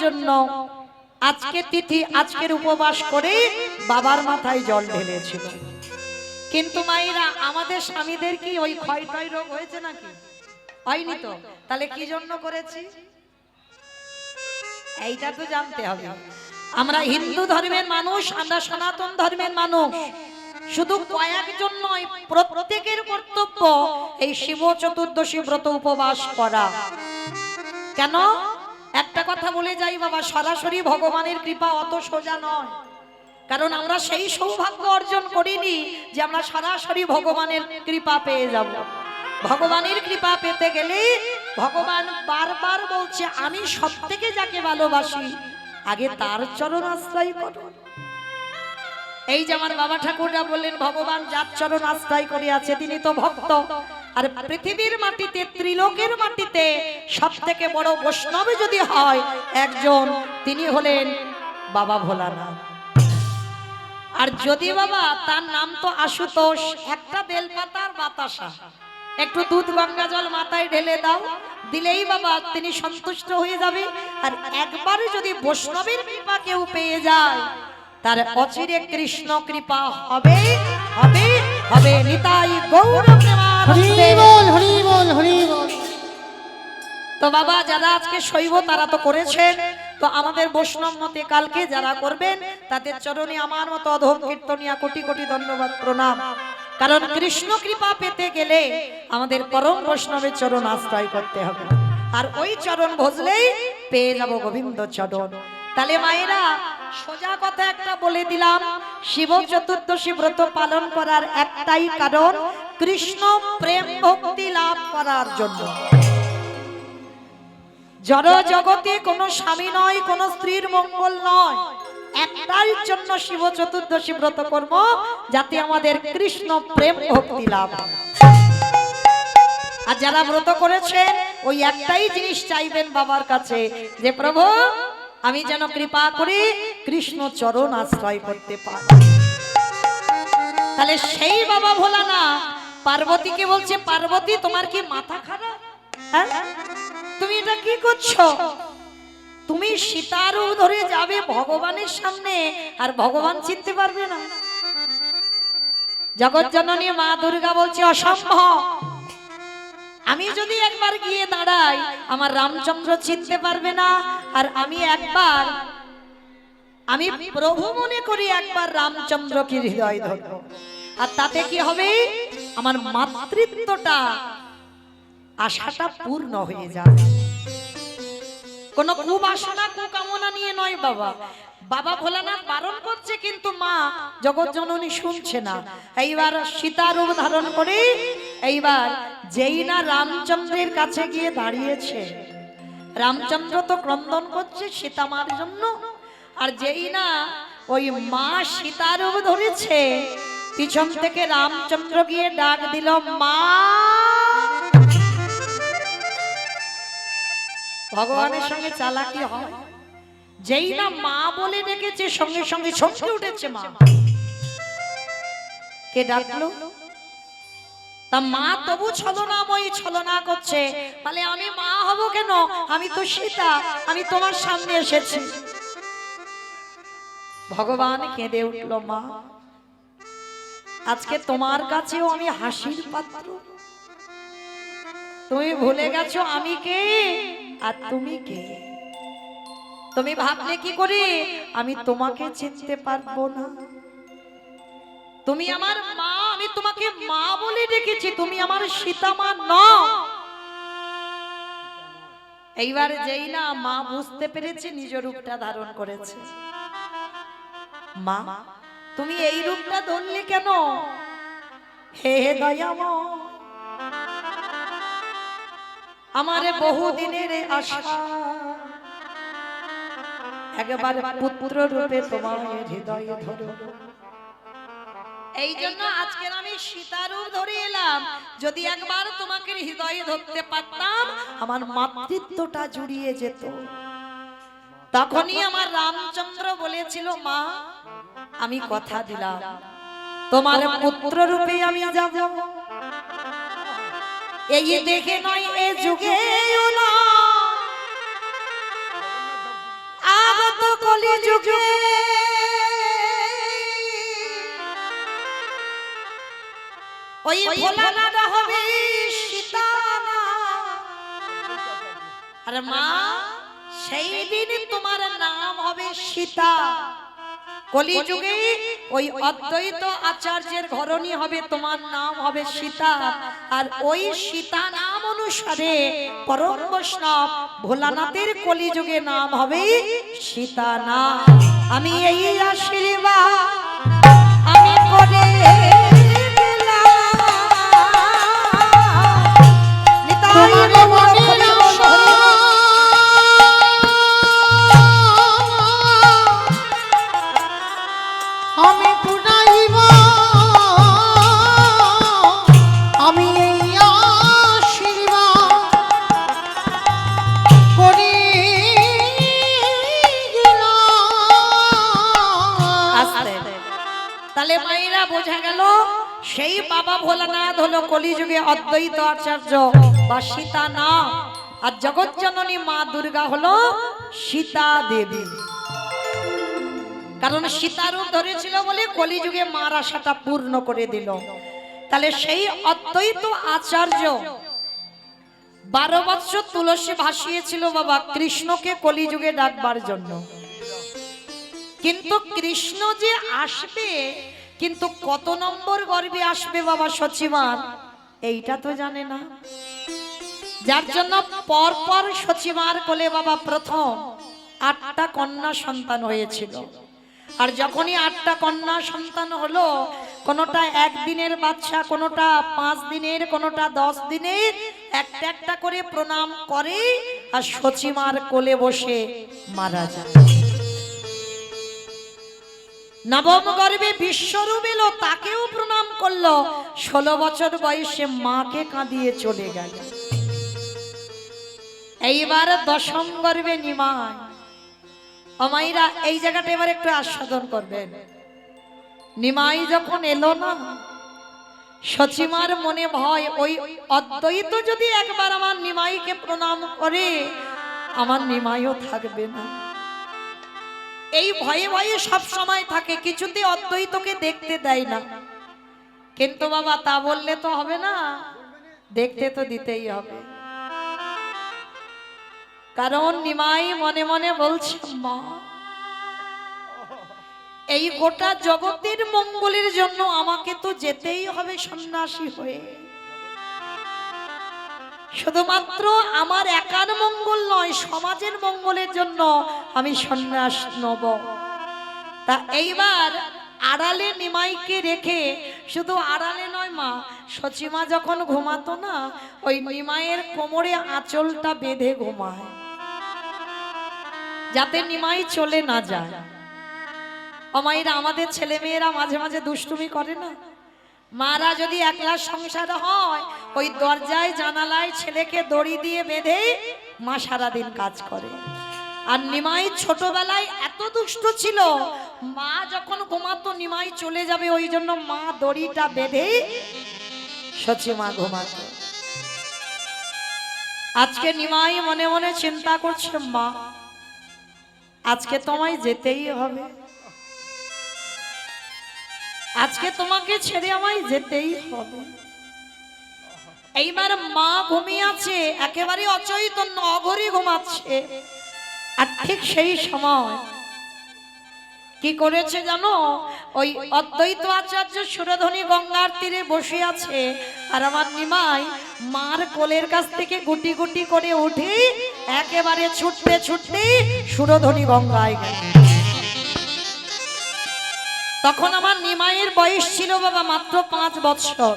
জন্য আজকে তিথি আজকের উপবাস করে বাবার মাথায় জল ঢেলেছিল। কিন্তু মায়েরা আমাদের স্বামীদের কি ওই ক্ষয়টয় রোগ হয়েছে নাকি? হয়নি তো। তাহলে কি জন্য করেছি এইটা তো জানতে হবে। আমরা হিন্দু ধর্মের মানুষ, আমরা সনাতন ধর্মের মানুষ, শুধু কয়েকজন নয়, প্রত্যেকের কর্তব্য এই শিব চতুর্দশী ব্রত উপবাস করা। কেন? একটা কথা বলে যাই বাবা, সরাসরি ভগবানের কৃপা অত সোজা নয়। কারণ আমরা সেই সৌভাগ্য অর্জন করিনি যে আমরা সরাসরি ভগবানের কৃপা পেয়ে যাব। ভগবানের কৃপা পেতে গেলে ভগবান বারবার বলছে, আমি সবথেকে যাকে ভালোবাসি আগে তার চরণ আশ্রয় করো। এই যে আমার বাবা ঠাকুররা বললেন, ভগবান যার চরণ আশ্রয় করে আছে তিনি তো ভক্ত। আর পৃথিবীর মাটিতে, ত্রিলোকের মাটিতে সবথেকে বড় বৈষ্ণব যদি হয় একজন, তিনি হলেন বাবা ভোলানাথ। আর যদি বাবা, তার নাম তো আশুতোষ, একটা বেলপাতার বাতাসা, একটু দুধ গঙ্গা জল মাথায় ঢেলে দাও, দিলেই বাবা তিনি সন্তুষ্ট হয়ে যাবে। আর একবারে যদি বৈষ্ণবের কৃপা কেউ পেয়ে যায়, তার অচিরে কৃষ্ণ কৃপা হবে হবে হবে। নিতাই গৌর প্রেমানন্দে। হরি বল হরি বল। তো বাবা, যারা আজকে শৈব তারা তো করেছেন, তো আমাদের বৈষ্ণব মতে কালকে যারা করবেন তাদের চরণে আমার মতো অধম কীর্তনিয়া কোটি কোটি ধন্যবাদ প্রণাম। কারণ কৃষ্ণ কৃপা পেতে গেলে আমাদের পরম বৈষ্ণবের চরণ আশ্রয় করতে হবে, আর ওই চরণ ভজলেই পেয়ে যাব গোবিন্দ চরণ। তাহলে মায়েরা, সোজা কথা একটা বলে দিলাম, শিব চতুর্দশী ব্রত পালন করার একটাই কারণ, কৃষ্ণ প্রেম ভক্তি লাভ করার জন্য। জড় জগতে কোনো স্বামী নয়, কোনো স্ত্রীর মঙ্গল নয়, একটাই জন্য শিব চতুর্দশী ব্রত কর্ম, যাতে আমাদের কৃষ্ণ প্রেম ভক্তি লাভ হয়। আর যারা ব্রত করেছেন ওই একটাই জিনিস চাইবেন বাবার কাছে, যে প্রভু আমি যেন কৃপা করে কৃষ্ণ চরণ আশ্রয় করতে পারি। তাহলে সেই বাবা ভোলানাথ পার্বতীকে বলছে, পার্বতী তোমার কি মাথা খারাপ? হ্যাঁ, তুমি এটা কি করছো? তুমি সীতারও ধরে যাবে ভগবানের সামনে, আর ভগবান চিনতে পারবে না? জগৎ জননী মা দুর্গা বলছে, অসম্ভব। আমি যদি একবার গিয়ে দাঁড়াই, আমার রামচন্দ্র চিনতে পারবে না। আর আমি একবার, আমি প্রভু মনে করি একবার রামচন্দ্রকে হৃদয় ধরব, আর তাতে কি হবে? আমার মাতৃত্বটা, আশাটা পূর্ণ হয়ে যাবে। কোন কুবাসনা কুকামনা নিয়ে নয় বাবা। বাবা ভোলানাথ বারণ করছে, কিন্তু মা জগৎ জননী শুনছে না। এইবার সীতা রূপ ধারণ করে, এইবার যেই না রামচন্দ্রের কাছে গিয়ে দাঁড়িয়েছে, রামচন্দ্র তো ক্রন্দন করছে সীতা মার জন্য, আর যেই না ওই মা সীতা রূপ ধরেছে, পিছন থেকে রামচন্দ্র গিয়ে ডাক দিল, মা। ভগবানের সঙ্গে চালাকি হয়। যেই না মা বলে ডেকেছে, সঙ্গে সঙ্গে চমকে উঠেছে মা। কে ডাকলো? তা মা তবু ছলনাময়ী ছলনা করছে, বলে আমি মা হব কেন? আমি তো সীতা, আমি তোমার সামনে এসেছি। ভগবান কেঁদে উঠল, মা আজকে তোমার কাছেও আমি হাসির পাত্র। তুমি ভুলে গেছো আমি কে আর তুমি কে? তুমি ভাবলে কি করে আমি তোমাকে চিনতে পারবো না? তুমি আমার মা, আমি তোমাকে মা বলে ডেকেছি, তুমি আমার সীতা মা নও। এইবার যেই না মা বুঝতে পেরেছে নিজ রূপটা ধারণ করেছে, মা তুমি এই রূপটা ধরলে কেন? হে দয়াময়, আমারে বহুদিনের আশা, একবার পুত্র রূপে তোমার হৃদয়ে ধরো। এই জন্য আজকের আমি সীতারূপ ধরে এলাম। যদি একবার তোমাকে হৃদয়ে ধরতে পারতাম, আমার মাতৃত্বটা জুড়িয়ে যেত। তখনই আমার রামচন্দ্র বলেছিল, মা আমি কথা দিলাম তোমার পুত্র রূপে আমি যাব। এই দেখে নয় এ যুগে কলি যুগে ওই ভোলানাথ হবে সীতানা। আরে মা, সেই দিন তোমার নাম হবে সীতা। কলিযুগে ওই অদ্বৈত আচার্যের ঘরণী হবে, তোমার নাম হবে সীতা। আর ওই সীতা নাম অনুসারে পরম বৈষ্ণব ভোলানাথের কলিযুগে নাম হবে সীতা নাম। আমি এই আশীর্বাদ আমি করে সেই বাবা ভোলানাথ হলো কলিযুগে অদ্বৈত আচার্য বা সীতা নাম। আর জগৎ জননী মা দুর্গা হলো সীতা দেবী। কারণ সীতা রূপ ধরেছিল বলে কলিযুগে মার আশাটা পূর্ণ করে দিল। তাহলে সেই অদ্বৈত আচার্য 12 বছর তুলসী ভাসিয়েছিল বাবা কৃষ্ণকে কলিযুগে ডাকবার জন্য। কিন্তু কৃষ্ণ যে আসবে, কিন্তু কত নম্বর গর্ভে আসবে বাবা সচিমার, এইটা তো জানে না। যার জন্য পরপর সচিমার কোলে বাবা প্রথম 8টা কন্যা সন্তান হয়েছিল। আর যখনই 8টা কন্যা সন্তান হলো, কোনোটা 1 দিনের বাচ্চা, কোনোটা 5 দিনের, কোনোটা 10 দিনের, একটা একটা করে প্রণাম করে আর সচিমার কোলে বসে মারা যায়। নবম গর্ভে বিশ্বরূপ এলো, তাকেও প্রণাম করলো। 16 বছর বয়সে মাকে কাঁদিয়ে চলে গেল। এইবার 10ম গর্ভে নিমাই। আমাইরা এই জায়গাটা এবার একটু আস্বাদন করবেন। নিমাই যখন এলো না, সচিমার মনে ভয়, ওই অদ্বৈত যদি একবার আমার নিমাইকে প্রণাম করে, আমার নিমাইও থাকবে না। এই ভয়ে ভয়ে সব সময় থাকে, কিছুতে অদ্বৈতকে দেখতে দেয় না। কিন্তু বাবা তা বললে তো হবে না, দেখতে তো দিতেই হবে। কারণ নিমাই মনে মনে বলছে, মা, এই গোটা জগতের মঙ্গলের জন্য আমাকে তো যেতেই হবে সন্ন্যাসী হয়ে। শুধুমাত্র আমার একার মঙ্গল নয়, সমাজের মঙ্গলের জন্য আমি সন্ন্যাস নেব। তা এইবার আড়ালে নিমাইকে রেখে, শুধু আড়ালে নয় মা, সচিমা যখন ঘুমাতো না, ওই নিমাইয়ের কোমরে আঁচলটা বেঁধে ঘুমায়, যাতে নিমাই চলে না যায়। অমাইরা, আমাদের ছেলে মেয়েরা মাঝে মাঝে দুষ্টুমি করে না, মারা যদি একলা সংসার হয়, ওই দরজায় জানালায় ছেলেকে দড়ি দিয়ে বেঁধে মা সারাদিন কাজ করে। আর নিমাই ছোটবেলায় এত দুষ্ট ছিল, মা যখন ঘুমাতো নিমাই চলে যাবে, ওই জন্য মা দড়িটা বেঁধে সচিমা ঘুমাতো। আজকে নিমাই মনে মনে চিন্তা করছে, মা, আজকে তোমায় যেতেই হবে, আজকে তোমাকে ছেড়ে আমায় যেতেই হবে। এইবার মা ঘুমিয়ে আছে, একেবারে অচৈতন্য, অঘরে ঘুমাচ্ছে। আর ঠিক সেই সময় কি করেছে জানো? ওই অদ্বৈত আচার্য সুরধনী গঙ্গার তীরে বসে আছে, আর আমার নিমাই মার কোলের কাছ থেকে গুটি গুটি করে উঠে একেবারে ছুটতে ছুটতে সুরধনী গঙ্গায় গেল। তখন আমার নিমাইয়ের বয়স ছিল বাবা মাত্র 5 বছর।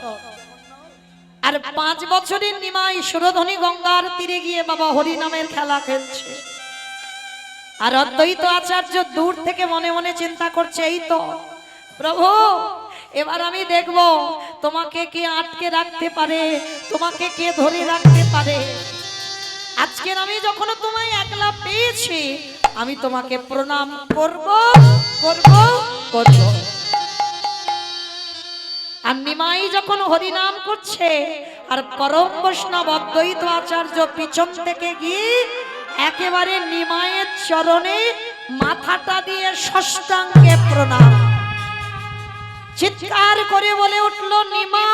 আর 5 বছরের নিমাই সুরধনী গঙ্গার তীরে গিয়ে বাবা হরি নামের খেলা খেলছে। আর অদ্বৈত আচার্য দূর থেকে মনে মনে চিন্তা করছে, এই তো প্রভু, এবার আমি দেখব তোমাকে কে আটকে রাখতে পারে, তোমাকে কে ধরে রাখতে পারে। আজকের আমি যখন তোমায় একলা পেয়েছি, আমি তোমাকে প্রণাম করব করব করব। আর নিমাই যখন হরিনাম করছে, আর পরম বৈষ্ণব অদ্বৈত আচার্য পিছন থেকে গিয়ে একেবারে নিমাইয়ের চরণে মাথাটা দিয়ে ষষ্ঠাঙ্গে প্রণাম, চিৎকার করে বলে উঠল নিমা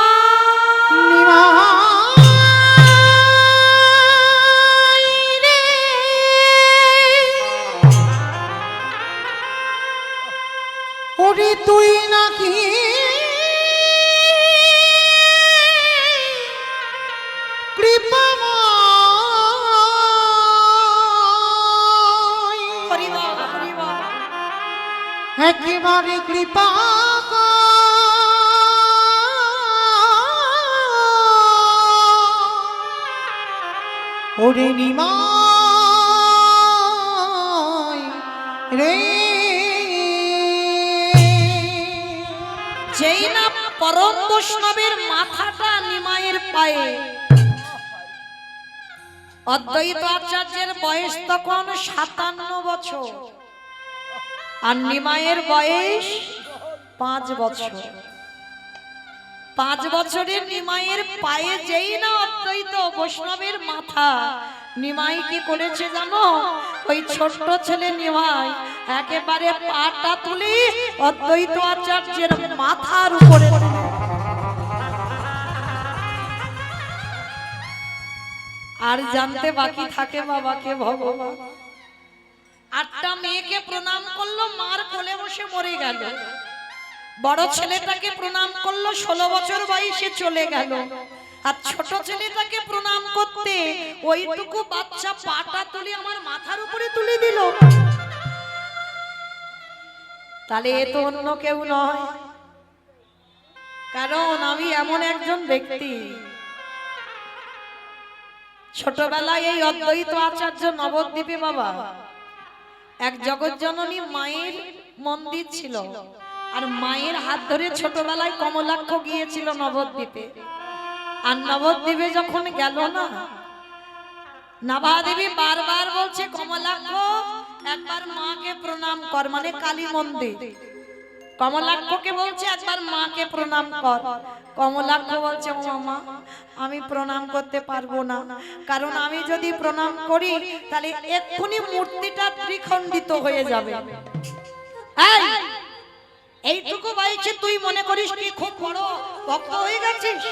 ওরে তুই নাকি কৃপাময়, হরি বাবা, হরি বাবা। একেবারে কৃপা ওরে নিমাই রে, যেই না পরম বৈষ্ণবের মাথাটা নিমাইয়ের পায়ে, অদ্বৈত আচার্যের বয়স তখন 57 বছর আর নিমাইয়ের বয়স 5 বছর। 5 বছরের নিমাইয়ের পায়ে যেই না অদ্বৈত বৈষ্ণবের মাথা, নিমাই কি করেছে জানো? ওই ছোট্ট ছেলে নিমাই একেবারে পাটা তুলে অদ্বৈত আচার্যের মাথার উপরে, আর জানতে বাকি থাকে বাবাকে ভগবান। 8টা মেয়েকে প্রণাম করলো, মার কোলে বসে মরে গেল। বড় ছেলেটাকে প্রণাম করলো, 16 বছর বয়সে চলে গেল। আর ছোট ছেলেটাকে প্রণাম করতে ওইটুকু বাচ্চা পাটা তুলে আমার মাথার উপরে তুলে দিল। তাহলে এ তো অন্য কেউ নয়, কারণ আমি এমন একজন ব্যক্তি, ছোটবেলায় এই অদ্বৈত আচার্য নবদ্বীপে বাবা এক জগৎজননী মায়ের মন্দির ছিল, আর মায়ের হাত ধরে ছোটবেলায় কমলাক্ষ গিয়েছিল নবদ্বীপে। আর নবদ্বীপে যখন গেল না, নাভাদেবী বারবার বলছে কমলাক্ষ একবার মাকে প্রণাম কর, মানে কালী মন্দির। কমলাক্ষকে বলছে একবার মাকে প্রণাম কর। কমলাক্ষ বলছে ও মা, আমি প্রণাম করতে পারবো না, কারণ আমি যদি প্রণাম করি তাহলে এক্ষুনি মূর্তিটা ত্রিখণ্ডিত হয়ে যাবে। এইটুকু বয়সে তুই মনে করিস কি খুব বড় ভক্ত হয়ে গেছিস?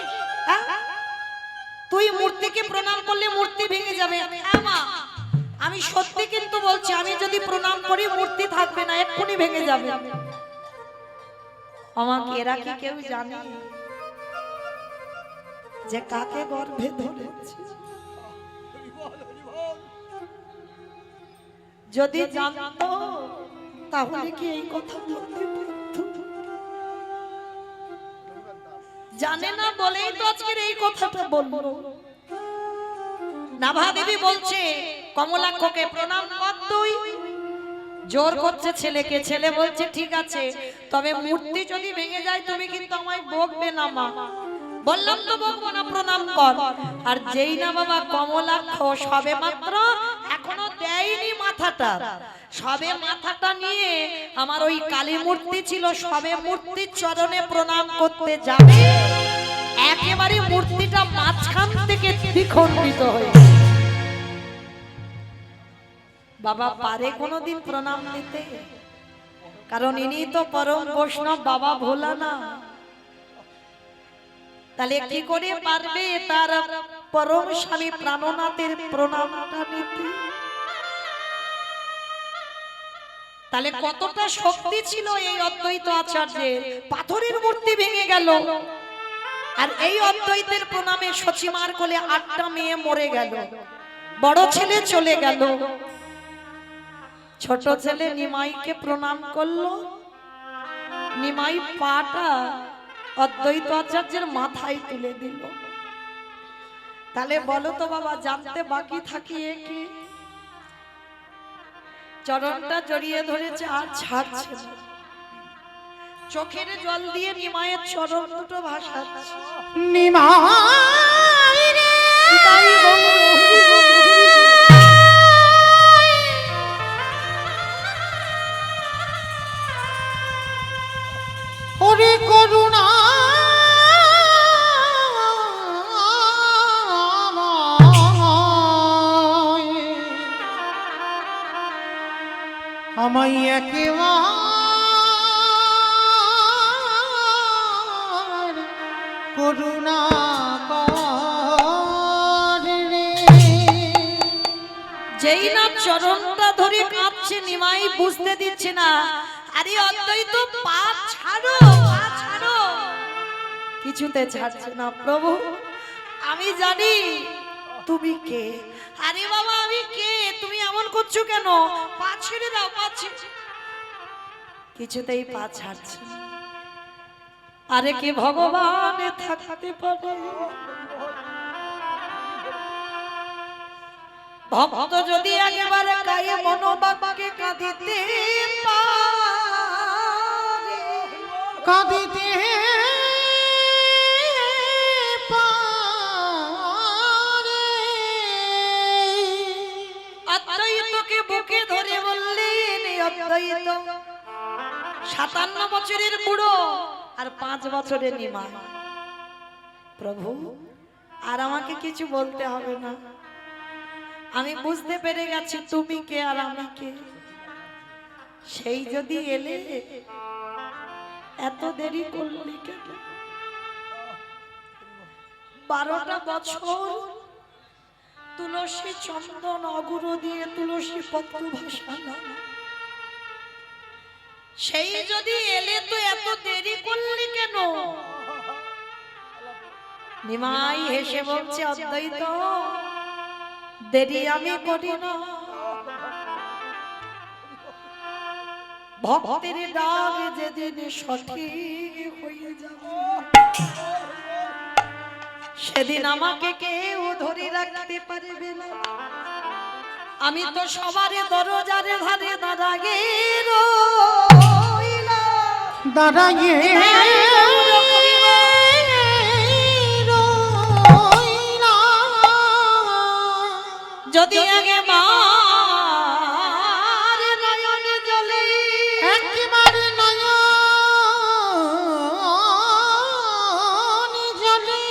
তুই মূর্তিকে প্রণাম করলে মূর্তি ভেঙে যাবে। হ্যাঁ মা, আমি সত্যি কিন্তু বলছি, আমি যদি প্রণাম করি মূর্তি থাকবে না, এক্ষুনি ভেঙে যাবে। আমাকে এরা কি কেউ জানে যে কাকে গর্ভে ধরেছে? যদি জানতো তাহলে কি এই কথা বলতে পারতো? জানে না বলেই তো আজকের এই কথাটা বলবো। নাভাদেবী বলছে কমলাক্ষকে প্রণাম কর তুই। জোর করছে ছেলেকে, ছেলে বলছে ঠিক আছে, তবে মূর্তি যদি ভেঙে যায় তুমি কিন্তু আমায় বকবে না মা। বললাম তো বকবো না, প্রণাম কর। আর যেই না বাবা কমলাক্ষ সবে মাত্র এখনো দেয়নি মাথাটা, সবে মাথাটা নিয়ে আমার ওই কালী মূর্তি ছিল, সবে মূর্তির চরণে প্রণাম করতে যাবে, একেবারে মূর্তিটা মাঝখান থেকে দ্বিখণ্ডিত হয়ে। বাবা পারে কোনোদিন প্রণাম দিতে? কারণ ইনি তো পরম বৈষ্ণব বাবা ভোলা না। তাহলে কি করে পারবে তার পরম স্বামী প্রাণনাথের প্রণামটা নিতে? তাহলে কতটা শক্তি ছিল এই অদ্বৈত আচার্যের। পাথরের মূর্তি ভেঙে গেল, আর এই অদ্বৈতের প্রণামে সচিমার কোলে 8টা মেয়ে মরে গেল, বড় ছেলে চলে গেল। ছোট ছেলে নিমাইকে প্রণাম করলো, নিমাই পাটা অদ্বৈত আচার্যের মাথায় তুলে দিল। তাহলে বলো তো বাবা, জানতে বাকি থাকিয়ে কি? চরণটা জড়িয়ে ধরেছে আর ছাড়ছে না, চোখের জল দিয়ে নিমায়ের চরণ দুটো ভাসাচ্ছে। নিমাই রে, ওরে করুণা আমায় একেবার করুণা কর রে। যেই না চরণটা ধরে কাঁদছে নিমাই বুঝতে দিচ্ছে না, আরে অদ্বৈত পা ছাড়ো, পা ছাড়ো। কিছুতে ছাড়ছে না। প্রভু আমি জানি তুমি কে। আরে বাবা আমি কে, তুমি এমন করছো কেন? পা ছেড়ে দাও, পা ছেড়ে। কিছুতেই পা ছাড়ছে না। আরে কে ভগবান থাকতে পারে? ভক্ত যদি একেবারে গায়ে মনোবাক্যে কাঁদিতে পারে, কাঁদিতে পারে। অদ্বৈতকে বুকে ধরে বললেন, অদ্বৈত 57 বছরের বুড়ো আর 5 বছরের নিমা। প্রভু আর আমাকে কিছু বলতে হবে না, আমি বুঝতে পেরে গেছি তুমি কে আর আমি কে। সেই যদি এলে এত দেরি করলি কেন? 12টা বছর তুলসী চন্দন অগুরু দিয়ে তুলসী পত্র ভাসালাম, সেই যদি এলে তো এত দেরি করলি কেন? নিমাই হেসে বলছে, অদ্বৈত দেরি আমি করি না, ভক্তের ডাক যেদিন সঠিক হয়ে যাবে সেদিন আমাকে কেউ ধরে রাখতে পারবে না। আমি তো সবারে দরজারে ধারে দাঁড়াগে দাঁড়াইয়ে যদি আগে মার নয়ন জলে একেবারে নয়ন জলে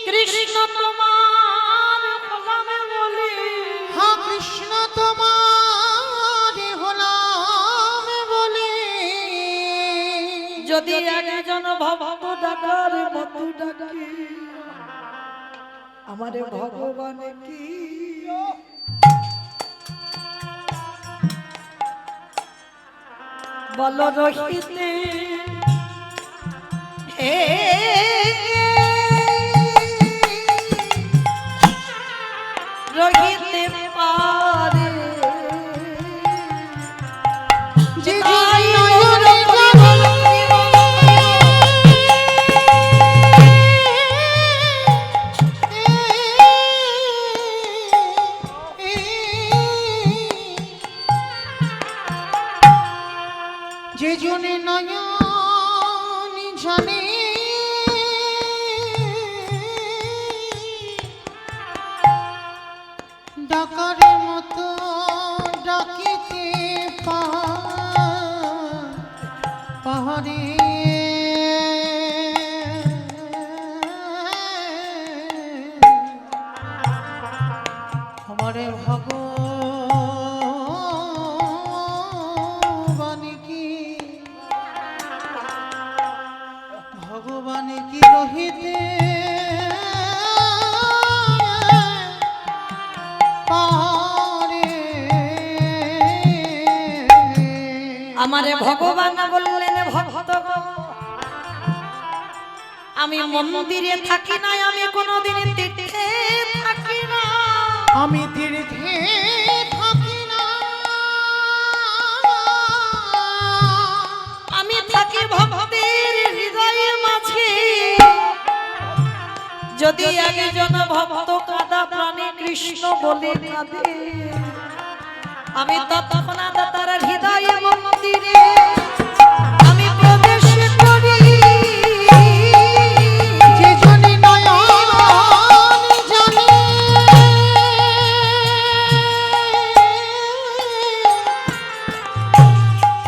কৃষ্ণ তোমার হলামে বলে, হ্যাঁ কৃষ্ণ তোমার হলাম বলে, যদি একজন ভক্ত ডাকার মতো ডাকে আমারে ভগবান কি বল রহিতে হে রহিতে পারে যে তাই নয়নে যে জনে নয়ন জানে ডাকার মতো ডাকিতে পাহাড়ে আমারে ভগবান কি রহিতে পারে। আমারে ভগবান বললেন, ভক্ত গো, আমি মন্দিরে থাকি না, আমি কোনোদিন তীর্থে থাকি না, আমি তীর্থে থাকি না, আমি থাকি ভক্তের হৃদয়ে মাঝে। যদি একজন ভক্ত কাঁদা প্রাণে কৃষ্ণ বলে কাঁদে, আমি তৎক্ষণাৎ তার হৃদয়ে মন্দিরে আমি প্রবেশ করি। যে জনে নয়ন জানে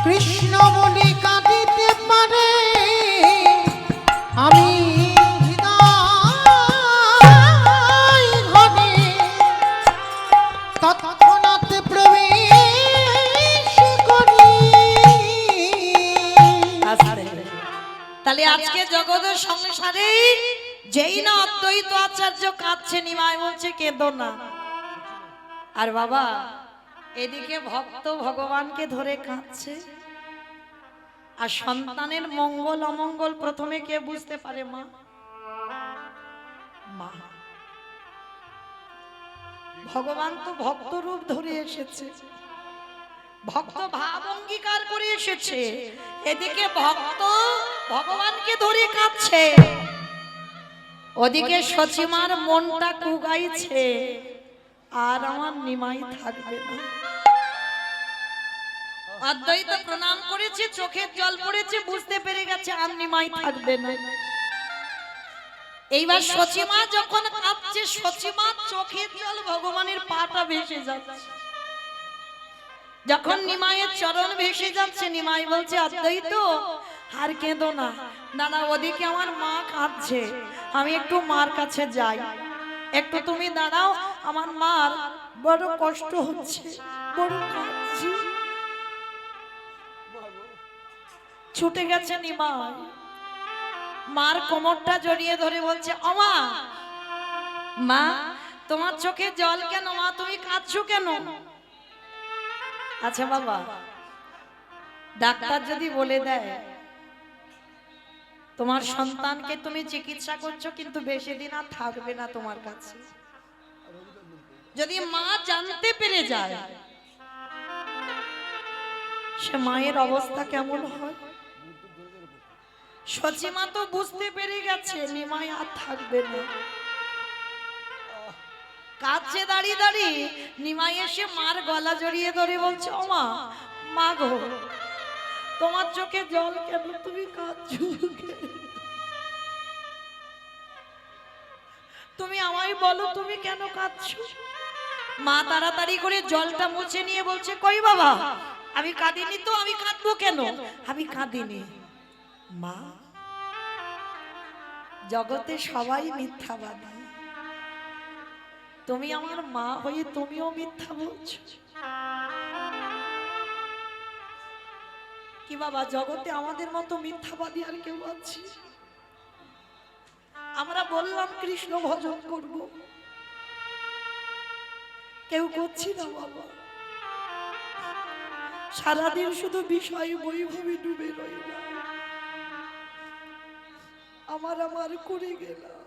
কৃষ্ণ বলে কাঁদিতে পারে, আমি হৃদয় ঘরে তৎক্ষণাৎ প্রবেশ তাহলে আজকে জগতের সংসারে যেই না অদ্বৈত আচার্য কাঁদছে, নিমাই বলছে কেঁদো না। আর বাবা এদিকে ভক্ত ভগবানকে ধরে কাঁদছে। আর সন্তানের মঙ্গল অমঙ্গল প্রথমে কে বুঝতে পারে? মা। মা। ভগবান তো ভক্ত রূপ ধরে এসেছে, ভক্ত ভাব অঙ্গীকার করে এসেছে। এদিকে ভক্ত ভগবানকে ধরে কাঁদছে, ওদিকে সচিমার মনটা কুগাইছে, আর আমার নিমাই থাকবে না। অদ্বৈত প্রণাম করেছে, চোখের জল পড়েছে, বুঝতে পেরে গেছে আর নিমাই থাকবে না। এইবার সচিমা যখন কাঁদছে, সচিমার চোখের জল ভগবানের পাটা ভেসে যাচ্ছে। যখন নিমাইয়ের চরণ ভেসে যাচ্ছে, নিমাই বলছে অদ্বৈত আর কেঁদো না, দাদা ওদিকে আমার মা কাঁদছে, আমি একটু মার কাছে যাই, একটু তুমি দাঁড়াও, আমার মার বড় কষ্ট হচ্ছে, বড় কাঁদছে। ছুটে গেছে নিমাই, মার কোমরটা জড়িয়ে ধরে বলছে ওমা, মা তোমার চোখে জল কেন? মা তুমি কাঁদছো কেন? আচ্ছা বাবা, ডাক্তার যদি বলে দেয় তোমার সন্তানকে তুমি চিকিৎসা করছো কিন্তু বেশি দিন আর থাকবে না তোমার কাছে, যদি মা জানতে পেরে যায় সে মায়ের অবস্থা কেমন হয়? সচিমা তো বুঝতে পেরে গেছে নিমাই আর থাকবে না। কাছে দাঁড়িয়ে দাঁড়িয়ে নিমাই এসে মার গলা জড়িয়ে ধরে বলছে ওমা, মা গো তোমার চোখে জল কেন? তুমি কাঁদছো, তুমি আমায় বলো তুমি কেন কাঁদছো? মা তাড়াতাড়ি করে জলটা মুছে নিয়ে বলছে কই বাবা, আমি কাঁদিনি তো, আমি কাঁদবো কেন? আমি কাঁদিনি মা, জগতে সবাই মিথ্যাবাদী, তুমি আমার মা হয়ে তুমিও মিথ্যা বলছো। কি বাবা, জগতে আমাদের মতো মিথ্যাবাদী আর কেউ আছে? আমরা বললাম কৃষ্ণ ভজন করব, কেউ করছি না বাবা, সারাদিন শুধু বিষয় বৈভবে ডুবে রইলাম, আমার আমার করে গেলাম।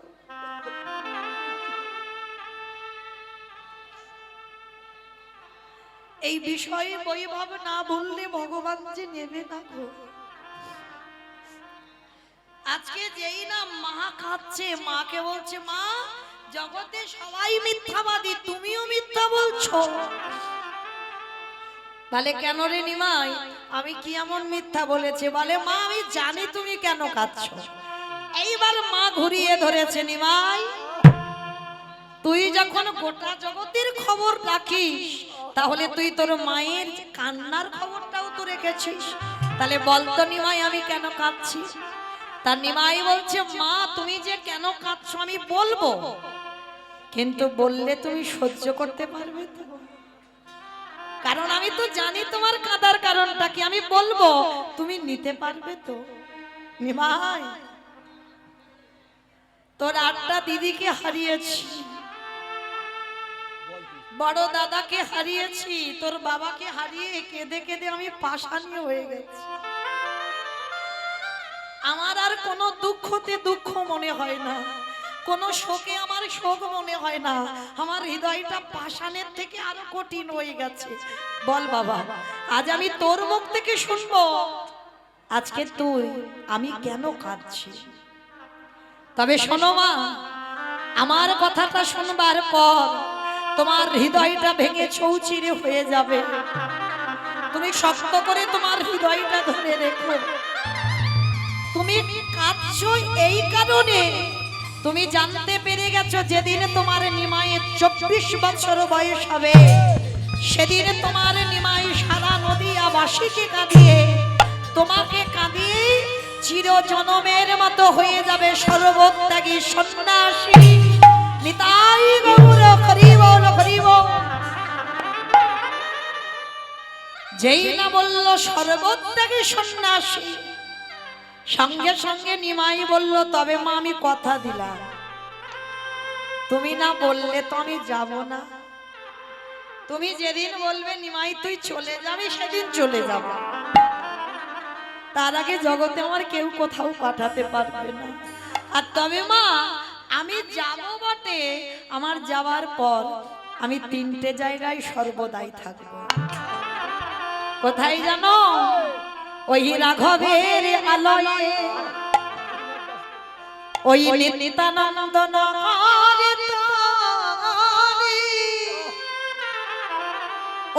এই বিষয়ে বৈভব না বললে ভগবান যে নেবে না গো। আজকে যেই না মা কাঁদছে, মাকে বলছে মা জগতে সবাই মিথ্যাবাদী, তুমিও মিথ্যা বলছো। বলে কেন রে নিমাই, আমি কি এমন মিথ্যা বলেছে? বলে মা আমি জানি তুমি কেন কাঁদছো। এইবার মা ঘুরিয়ে ধরেছে, নিমাই তুই যখন গোটা জগতের খবর রাখিস তাহলে তুই তোর মায়ের কান্নার খবরটাও তো রেখেছিস, তাহলে বলতো নিমাই আমি কেন কাঁদছি? তার নিমাই বলছে মা তুমি যে কেন কাঁদছো আমি বলবো, কিন্তু বললে তুমি সহ্য করতে পারবে তো? কারণ আমি তো জানি তোমার কাঁদার কারণটা কি, আমি বলবো তুমি নিতে পারবে তো? নিমাই তোর 8টা দিদিকে হারিয়েছি, বড় দাদাকে হারিয়েছি, তোর বাবাকে হারিয়ে কেঁদে কেঁদে আমি পাষাণী হয়ে গেছি। আমার আর কোনো দুঃখতে দুঃখ মনে হয় না, কোনো শোকে আমার শোক মনে হয় না, আমার হৃদয়টা পাষাণের থেকে আরো কঠিন হয়ে গেছে। বল বাবা, আজ আমি তোর মুখ থেকে শুনবো আজকে তুই আমি কেন কাঁদছি। তবে শোনো মা, আমার কথাটা শুনবার পর তোমার হৃদয়টা ভেঙে চৌচিরে হয়ে যাবে, তুমি শক্ত করে তোমার হৃদয়টা ধরে রেখো। তুমি কাঁদছো এই কারণে তুমি জানতে পেরে গেছো যেদিন তোমার নিমাইয়ের 24 বছর বয়স হবে সেদিন তোমার নিমাই সারা নদিয়াবাসীকে কাঁদিয়ে তোমাকে কাঁদিয়ে চিরজনমের মতো হয়ে যাবে সর্বত্যাগী সন্ন্যাসী। নিতাই গৌর হরি বল হরি বল। যেই না বলল সর্বত্যাগী সন্ন্যাসী, সঙ্গে সঙ্গে নিমাই বলল, তবে মা আমি কথা দিলাম, তুমি না বললে তো আমি যাব না। তুমি যেদিন বলবে নিমাই তুই চলে যাবি, সেদিন চলে যাব। তার আগে জগতে আমার কেউ কোথাও পাঠাতে পারবে না। আর তবে মা আমি যাব বটে, আমার যাওয়ার পর আমি 3টে জায়গায় সর্বদাই থাকব। কোথায় জানো? ওই রাঘবের আলয়ে, ওই নিত্যানন্দ নগরে তারে,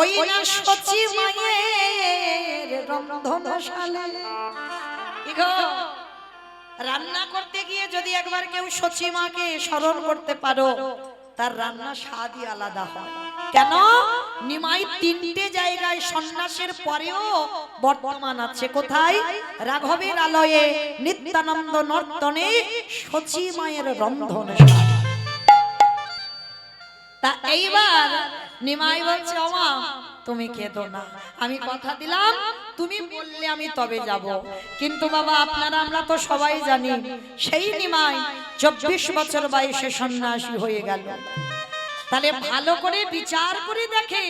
ওই না সচি মায়ের রন্ধনশালে। কি গো, রান্না করতে গিয়ে যদি একবার কেউ সচি মাকে স্মরণ করতে পারো, তার রান্না স্বাদই আলাদা হয়। কেন? নিমাই 3টে জায়গায় সন্ন্যাসের পরেও বর্তমান আছে। কোথায়? রাঘবের আলয়ে, নিত্যানন্দ নর্তনে, সচি মায়ের রন্ধনশালা। তা এইবার নিমাই বলছে, ওমা তুমি কেঁদো না, আমি কথা দিলাম তুমি বললে আমি তবে যাব। কিন্তু বাবা আপনারা আমরা তো সবাই জানি, সেই নিমাই 24 বছর বয়সে সন্ন্যাসী হয়ে গেল। তাহলে ভালো করে বিচার করে দেখে,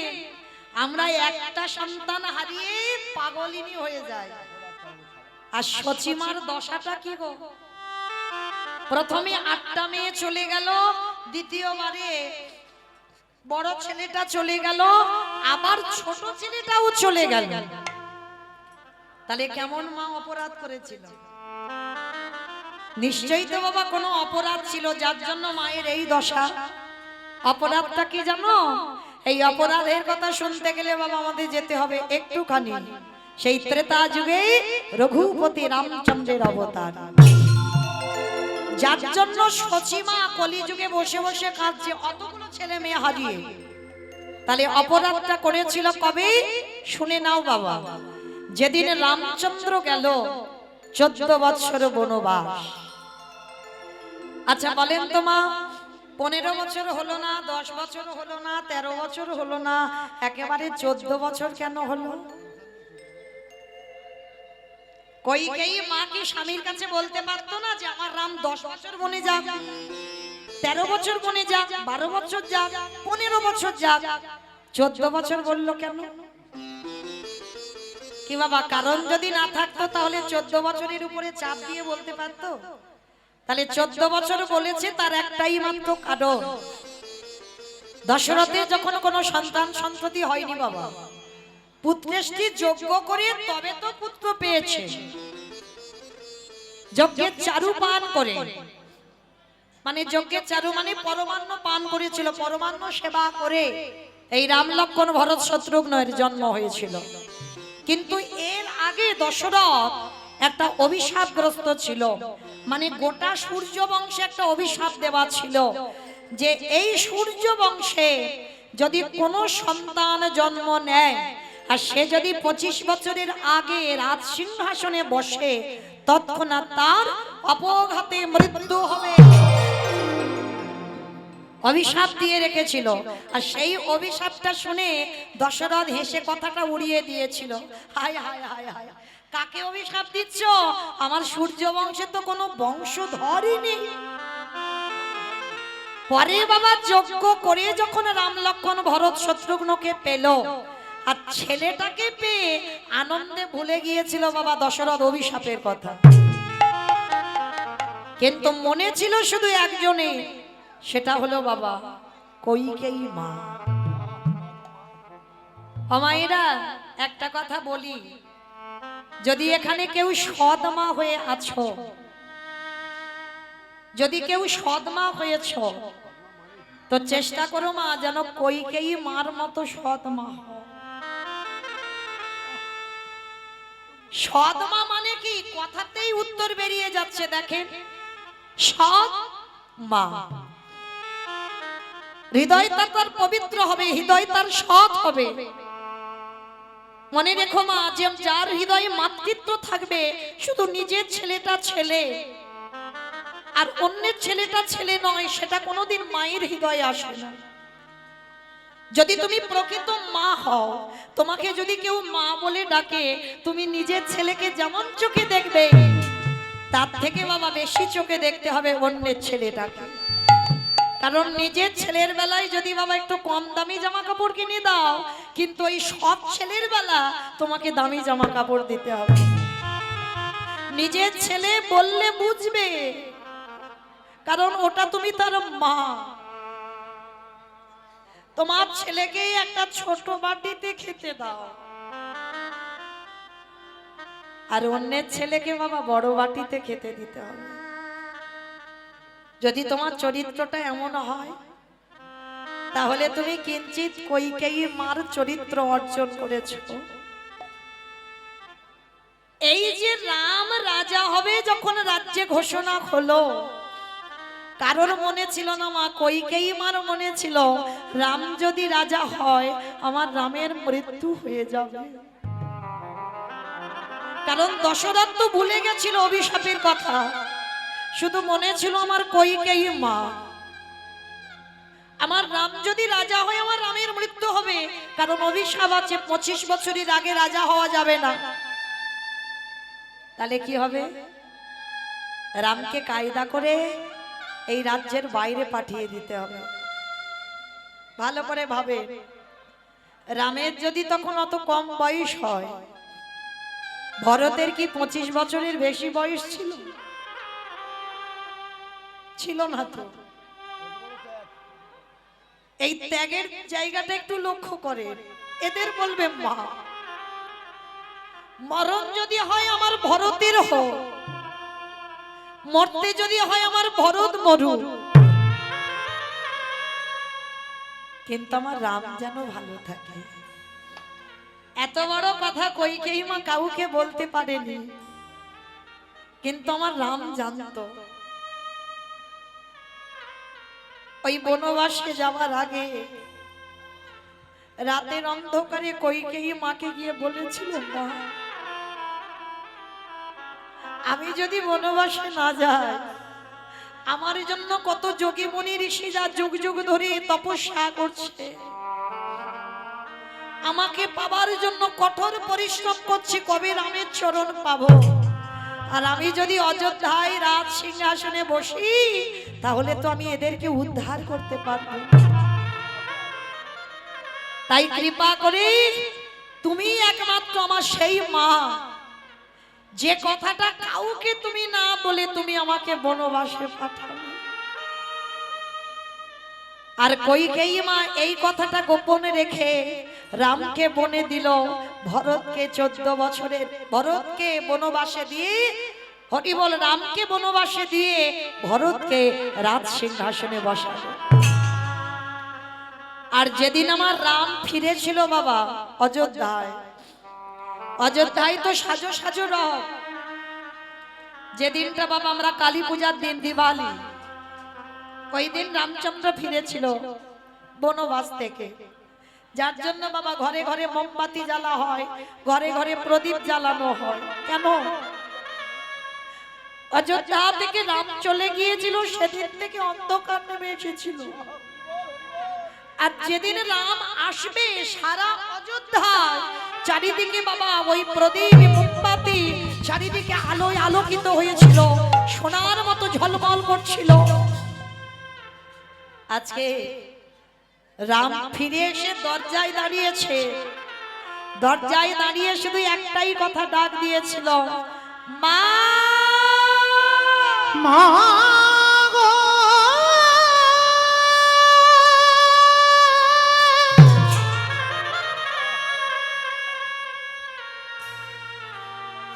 আমরা একটা সন্তান হারিয়ে পাগলিনী হয়ে যায়। আর সচিমার দশাটা কি গো? প্রথমে 8টা মেয়ে চলে গেল, দ্বিতীয়বারে বড় ছেলেটা চলে গেল, আবার ছোট ছেলেটাও চলে গেল। তাহলে কেমন মা অপরাধ করেছিল? নিশ্চয়ই তো বাবা কোনো অপরাধ ছিল, যার জন্য মায়ের এই দশা। অপরাধটা কি জানো? এই অপরাধের কথা শুনতে গেলে বাবা আমাদের যেতে হবে একটুখানি সেই ত্রেতা যুগে রঘুপতি রামচন্দ্রের অবতার, যার জন্য সচিমা কলিযুগে বসে বসে কাঁদছে অতগুলো ছেলে মেয়ে হারিয়ে। তাহলে অপরাধটা করেছিল কবে? শুনে নাও বাবা। যেদিন রামচন্দ্র গেল 14 বছর বনবাস। আচ্ছা বলেন তো মা, 15 বছর হলো না, 10 বছর হলো না, 13 বছর হলো না, একেবারে 14 বছর কেন হলো? কইকেয়ী মা কি স্বামীর কাছে বলতে পারতো না যে আমার রাম 10 বছর বনে যাক, 13 বছর বনে যাক, 12 বছর যাক, 15 বছর যাক, 14 বছর বললো কেন? কি বাবা, কারণ যদি না থাকতো তাহলে 14 বছরের উপরে চাপ দিয়ে বলতে পারতো? তাহলে 14 বছর বলেছে, তার একটাই মাত্র কারণ, দশরথে যখন কোনো সন্তান সন্ততি হয়নি বাবা, পুত্রেষ্টি যজ্ঞ করে তবে তো পুত্র পেয়েছে। যজ্ঞের চারু পান করে, মানে যজ্ঞের চারু মানে পরমান্ন পান করেছিল, পরমান্ন সেবা করে এই রাম লক্ষ্মণ ভরত শত্রুঘ্নের জন্ম হয়েছিল। কিন্তু এর আগে দশরথ একটা অভিশাপগ্রস্ত ছিল, মানে গোটা সূর্য বংশে একটা অভিশাপ দেওয়া ছিল যে এই সূর্য বংশে যদি কোনো সন্তান জন্ম নেয় আর সে যদি 25 বছরের আগে রাজ সিংহাসনে বসে, তৎক্ষণাৎ তার অপঘাতে মৃত্যু হবে। অভিশাপ দিয়ে রেখেছিল। আর সেই অভিশাপটা শুনে দশরথ হেসে কথাটা উড়িয়ে দিয়েছিল। হায় হায় হায় হায়, কাকে অভিশাপ দিচ্ছ? আমার সূর্য বংশে তো কোনো বংশধরই নেই। পরে বাবা যজ্ঞ করে যখন রাম লক্ষ্মণ ভরত শত্রুঘ্নকে পেল, আর ছেলেটাকে পেয়ে আনন্দে ভুলে গিয়েছিল বাবা দশরথ অভিশাপের কথা। কিন্তু মনে ছিল শুধু একজনে, সেটা হলো বাবা কইকেয়ী মা। মায়েরা একটা কথা বলি, যদি এখানে কেউ সৎ মা হয়ে আছো, যদি কেউ সৎ মা হয়েছ, তো চেষ্টা করো মা যেন কইকেয়ী মার মতো সৎ মা হও। সৎ মা মানে কি? কথাতেই উত্তর বেরিয়ে যাচ্ছে, দেখেন, সৎ মা, হৃদয় তার পবিত্র হবে, হৃদয় তার সৎ হবে। মনে রেখো মা, যে যার হৃদয়ে মাতৃত্ব থাকবে, শুধু নিজের ছেলেটা ছেলে আর অন্যের ছেলেটা ছেলে নয়, সেটা কোনোদিন মায়ের হৃদয়ে আসে না। যদি তুমি প্রকৃত মা হও, তোমাকে যদি কেউ মা বলে ডাকে, তুমি নিজের ছেলেকে যেমন চোখে দেখবে, তার থেকে বাবা বেশি চোখে দেখতে হবে অন্যের ছেলেটাকে। কারণ নিজের ছেলের বেলায় যদি বাবা একটু কম দামি জামা কাপড় কিনে দাও, কিন্তু ওই সব ছেলের বেলা তোমাকে দামি জামা কাপড় দিতে হবে। নিজের ছেলে বললে বুঝবে, কারণ ওটা তুমি তার মা। তোমার ছেলেকে একটা ছোট বাটিতে খেতে দাও, আর অন্যের ছেলেকে বাবা বড় বাটিতে খেতে দিতে হবে। যদি তোমার চরিত্রটা এমন হয়, তাহলে তুমি কিঞ্চিত কইকেয়ী মার চরিত্র অর্জন করেছ। এই যে রাম রাজা হবে যখন রাজ্যে ঘোষণা হলো, কারোর মনে ছিল না মা কইকেয়ী মার মনে ছিল রাম যদি রাজা হয় আমার রামের মৃত্যু হয়ে যাবে। কারণ দশরথ তো ভুলে গেছিল অভিশাপের কথা, শুধু মনে ছিল আমার কইকেয়ী মা, আমার রাম যদি রাজা হয় আমার রামের মৃত্যু হবে। কারণ অভিশাপ আছে 25 বছরের আগে রাজা হওয়া যাবে না। তাহলে কি হবে? রামকে কায়দা করে এই রাজ্যের বাইরে পাঠিয়ে দিতে হবে। ভালো করে ভাবে, রামের যদি তখন অত কম বয়স হয়, ভরতের কি 25 বছরের বেশি বয়স ছিল? ছিল না তো। এই ত্যাগের জায়গাটা একটু লক্ষ্য করে। এদের বলবে মা, মরণ যদি হয় আমার ভরতের হোক, মরতে যদি হয় আমার ভরত মরুক, কিন্তু আমার রাম যেন ভালো থাকে। এত বড় কথা কইকেয়ী মা কাউকে বলতে পারেনি, কিন্তু আমার রাম জানতো। ওই বনবাসে যাওয়ার আগে রাতের অন্ধকারে কইকেয়ী মাকে গিয়ে বলেছিল, মা আমি যদি বনবাসে না যাই, আমার জন্য কত যোগী মুনি ঋষিরা যুগ যুগ ধরে তপস্যা করছে, আমাকে পাবার জন্য কঠোর পরিশ্রম করছি, কবে রামের চরণ পাবো। আর আমি যদি অযোধ্যায় রাজ সিংহাসনে বসি, তাহলে তো আমি এদেরকে উদ্ধার করতে পারবো। তাই কৃপা করে তুমি একমাত্র আমার সেই মা, যে কথাটা কাউকে তুমি না বলে তুমি আমাকে বনবাসে পাঠাও। আর কইকেয়ী মা এই কথাটা গোপনে রেখে রামকে বনে দিল, ভরতকে 14 বছরের ভরতকে বনবাসে দিয়ে, হরি বল, রামকে বনবাসে দিয়ে ভরতকে রাজ সিংহাসনে বসালো। আর যেদিন আমার রাম ফিরেছিল বাবা অযোধ্যায়, অযোধ্যায় তো সাজো সাজো রব। যেদিনটা বাবা আমরা কালী পূজার দিন, দিওয়ালি, ওই দিন রামচন্দ্র ফিরেছিল বনবাস থেকে। যার জন্য বাবা ঘরে ঘরে মোমবাতি জ্বালা হয়, ঘরে ঘরে প্রদীপ জ্বালানো হয়। কেন? অযোধ্যা থেকে রাম চলে গিয়েছিল, সেদিন থেকে অন্ধকার নেমে এসেছিল। আর যেদিন রাম আসবে, সারা অযোধ্যা চারিদিকে বাবা ওই প্রদীপ মোমবাতি চারিদিকে আলোয় আলোকিত হয়েছিল, সোনার মতো ঝলমল করছিল। আজকে রাম ফিরে এসে দরজায় দাঁড়িয়েছে, দরজায় দাঁড়িয়ে শুধু একটাই কথা ডাক দিয়েছিল, মা মা গো,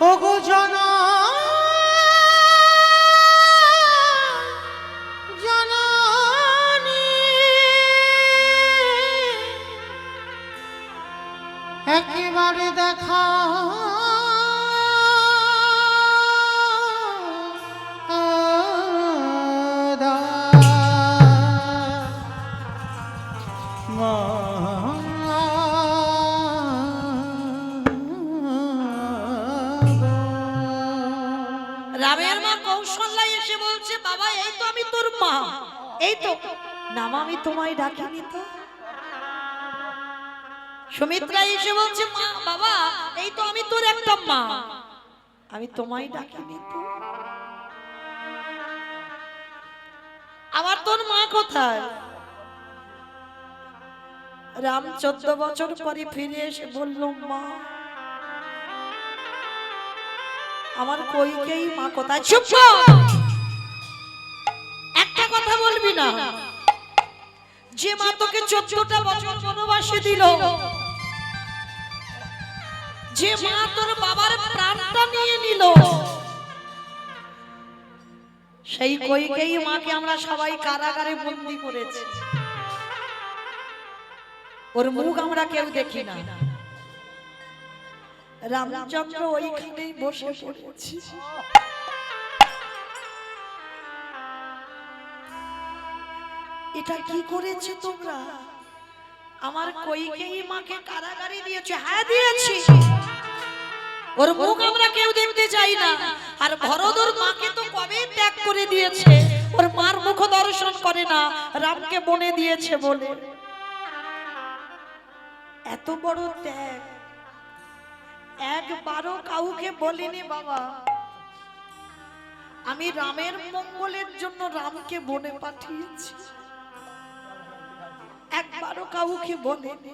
ওগো জননী, একেবারে দেখা রামের মা কৌশল্যা এসে বলছে, বাবা এই তো আমি তোর মা, এই তো নাম, আমি তোমায় ডাকিনি তো। সুমিত্রা এসে বলছে, মা বাবা এই তো আমি তোর একটা মা, আমি তোমায় ডাকিনি তো। আবার তোর মা কোথায়? রাম 14 বছর পরে ফিরে এসে বলল, মা আমার কইকেই মা কোথায়? চুপ কর, একটা কথা বলবি না। যে মা তোকে 14টা বছর বনবাসে দিল, যে মা তোর বাবার প্রাণটা নিয়ে নিল, সেই কইকেই মাকে আমরা সবাই কারাগারে বন্দী করেছি। ওর মুখ আমরা কেউ দেখি না। রামচন্দ্র ওইখানেই বসে পড়েছি। এটা কি করেছে তোমরা? আমার কইকেই মাকে কারাগারে দিয়েছে। হ্যাঁ দিয়েছি। ওর মুখ আমরা কেউ দেখতে চাই না। আর ভরদর মাকে তো কবে ত্যাগ করে দিয়েছে, ওর মার মুখ দর্শন করে না, রামকে বনে দিয়েছে বলে। এত বড় ত্যাগ একবারও কাউকে বলিনি বাবা। আমি রামের মঙ্গলের জন্য রামকে বনে পাঠিয়েছি, একবারও কাউকে বলিনি।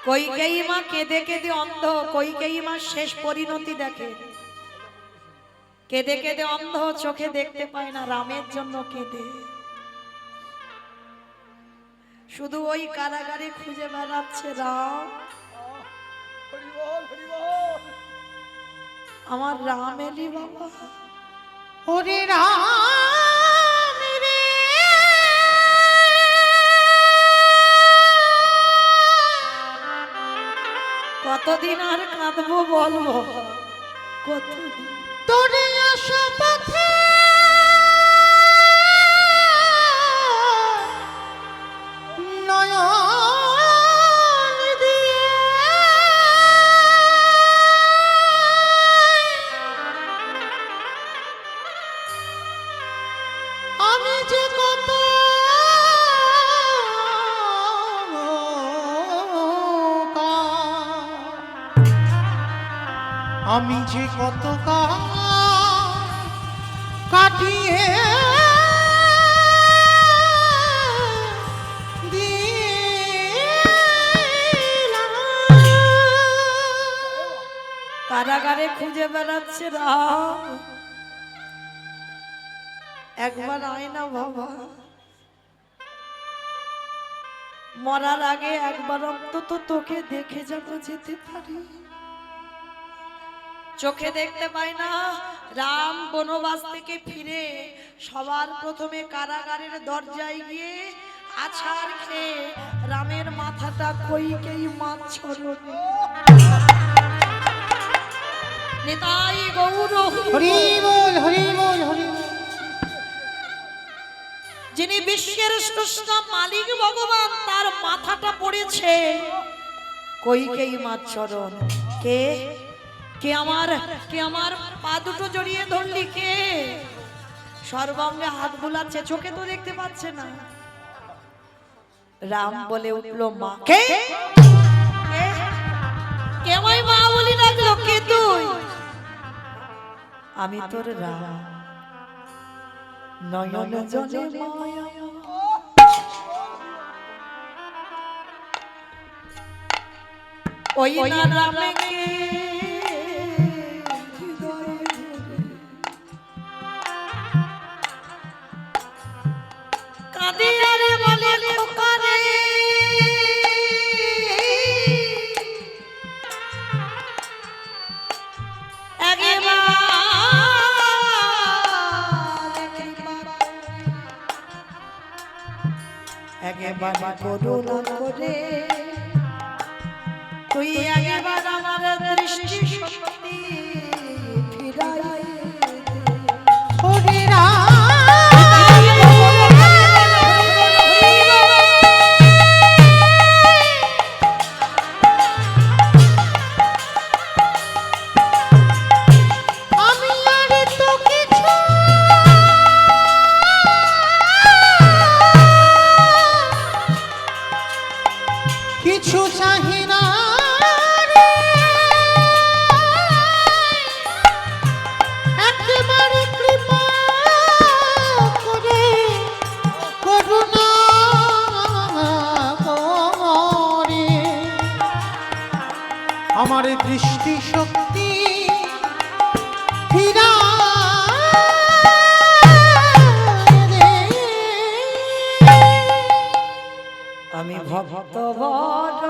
কইকেয়ী মা কেঁদে কেঁদে অন্ধ। কইকেয়ী মা শেষ পরিণতি দেখে, কেঁদে কেঁদে অন্ধ, চোখে দেখতে পায় না, রামের জন্য কেঁদে। শুধু ওই কারাগারে খুঁজে বেড়াচ্ছে রাম, আমার রাম এলি বাবা। ওরে রাম রে, কতদিন আর কাঁদবো বলবো, কতদিন? তোরে আসা পথে নয়ন দিয়ে আমি যে কত আমি যে কত কাটিয়ে কারাগারে খুঁজে বেড়াচ্ছে রাম। একবার আয় না বাবা, মরার আগে একবার অন্তত তোকে দেখে যেন যেতে পারি। চোখে দেখতে পাই না। রাম বনবাস থেকে ফিরে সবার প্রথমে কারাগারের দরজায় গিয়ে আছাড় খেয়ে রামের মাথাটা কইকেই মা চরণে। নিতাই গৌর হরি বল, হরি বল, হরি বল। যিনি বিশ্বের স্রষ্টা মালিক ভগবান, তার মাথাটা পড়েছে কইকেই মা চরণ। কে কে আমার পা দুটো জড়িয়ে ধরলি? কে? সর্বাঙ্গে হাত বুলাচ্ছে, চোখে তো দেখতে পাচ্ছে না। রাম বলে উঠলো, মা। কে? কে আমায় মা বলি ডাকলো? কে তুই? আমি তোর রাম, নয়ন জলে মায়া। ওই না রামকে কাঁদে আর বলে, খোকা রে একবার করুণা করে তুই একবার আমার দৃষ্টি শক্তি ফিরাই দে। ওরে রাম কিছু চাহি না রে, একেবারে আমার দৃষ্টি শক্তি ফিরা আমি ভক্ত বড়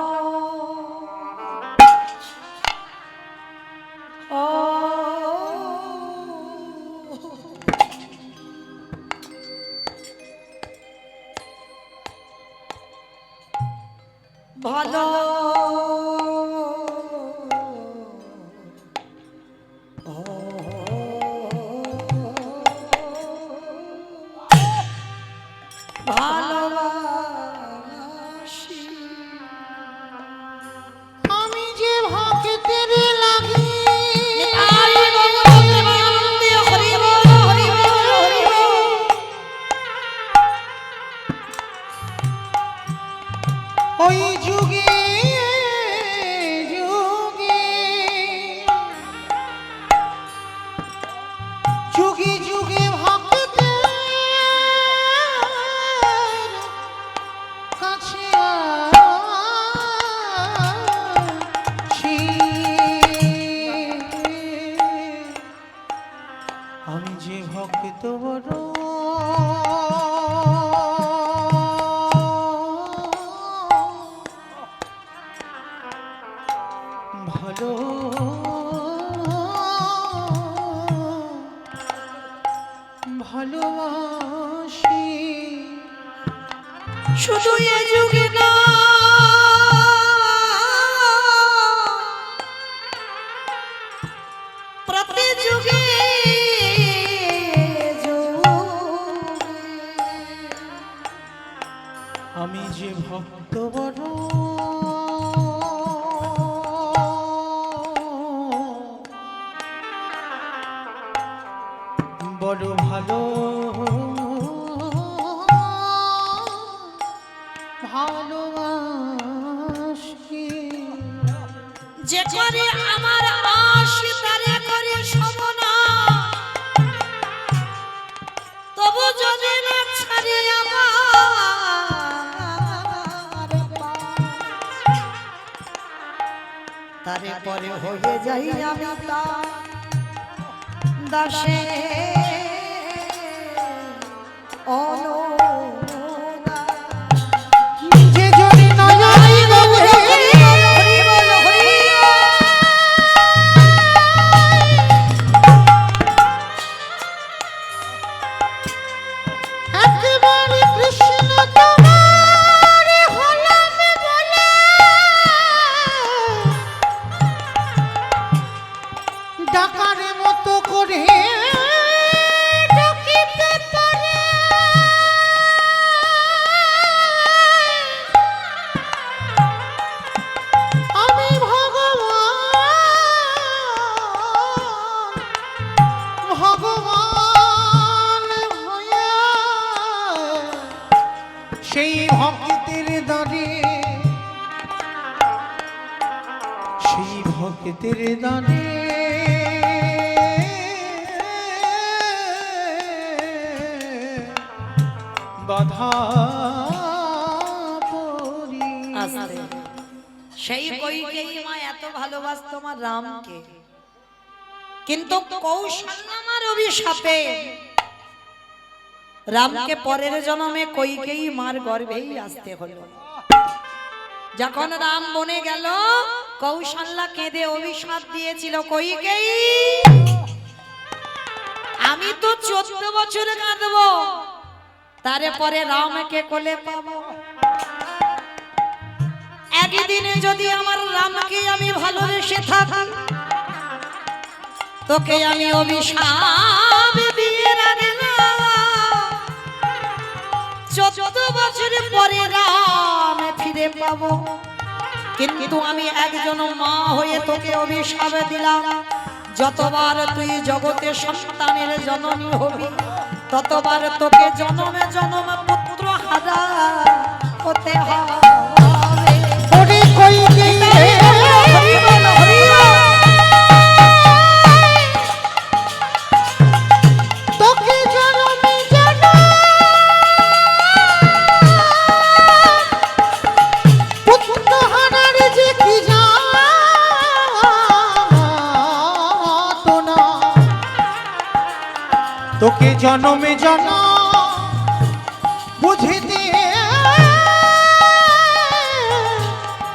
ও ভালো ভালোবাসি আমি যে ভক্তের লাগি হরি বল প্রেমানন্দে হরি বল হরি বল হরি বল ওই যুগে যুগে যুগে যুগে ভক্তের কাছে আসি। আমি যে ভক্ত বড় ভালো ভালোবাসি শুধু এ যুগে না প্রতি যুগে আমি যে ভক্ত বড় বড় ভালো ভালোবাসি যে করে আমার আশ তারে করে সমনা তবু যদি না ছাড়ি আমার তারে পরে হয়ে যাই আমি তার দাসে অনুদাস। যে যদি নয় বলে একবারে কৃষ্ণ তোমার হলাম বলে ডাকার মতো করে ডাকিতে পারে আমি ভগবান হয়ে সেই ভক্তের দাঁড়ে সেই ভক্তের দাঁড়ে বাধা পড়ি আস্তে। সেই কইকেই মা এত ভালোবাসতো আমার রামকে, কিন্তু কৌশল্যামার অভিশাপে রামকে পরের জন্মে কইকেই মার গর্ভেই আসতে হলো। যখন রাম বনে গেল কৌশল্যা কেঁদে অভিশাপ দিয়েছিল কইকেই আমি তো 14 বছর কাঁদবো তারপরে রামকে কোলে পাবো। একদিনে যদি আমার রামকে আমি ভালোবেসে থাকি তোকে আমি অভিশাপ দিয়ে রাখলাম 14 বছর পরে রাম ফিরে পাবো। কিন্তু আমি একজন মা হয়ে তোকে অভিশাপ দিলাম যতবার তুই জগতে সন্তানের জননী হবি ততবার তোকে জনমে জনম পুত্র হারা হতে হবে। ওরে কইকেই হরি বল, হরি বল। তোকে জনমে জনম পুত্র হারার যে কি যায় জনমে জনম বুঝিতে